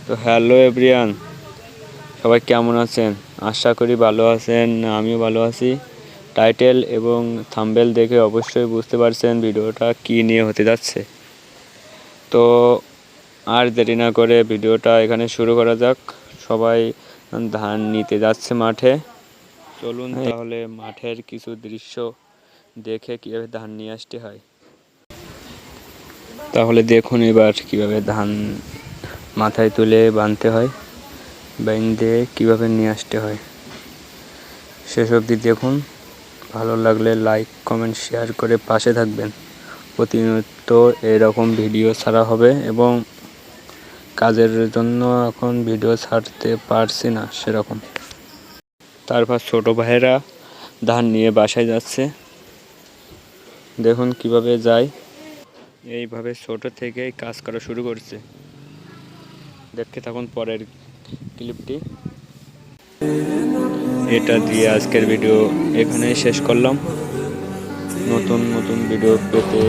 তো hello everyone, সবাই কেমন আছেন? আশা করি ভালো আছেন। আমিও ভালো আছি। টাইটেল এবং থাম্বনেল দেখে অবশ্যই বুঝতে পারছেন ভিডিওটা কী নিয়ে হতে যাচ্ছে। তো আর দেরি না করে ভিডিওটা এখানে শুরু করা যাক। সবাই ধান নিতে যাচ্ছে মাঠে। চলুন তাহলে মাঠের কিছু দৃশ্য দেখে কীভাবে ধান নিয়ে আসতে হয়। তাহলে দেখুন এবার কীভাবে ধান মাথায় তুলে বাঁধতে হয়, বেঁধে কীভাবে নিয়ে আসতে হয়। শেষ অবধি দেখুন। ভালো লাগলে লাইক, কমেন্ট, শেয়ার করে পাশে থাকবেন। প্রতিনিয়ত এরকম ভিডিও ছাড়া হবে এবং কাজের জন্য এখন ভিডিও ছাড়তে পারছি না সেরকম। তারপর ছোটো ভাইয়েরা ধান নিয়ে বাসায় যাচ্ছে। দেখুন কিভাবে যায়। এইভাবে ছোট থেকেই কাজ করা শুরু করছে। দেখতে থাকুন পরের ক্লিপটি। এটা দিয়ে আজকের ভিডিও এখানেই শেষ করলাম। নতুন ভিডিও পেতে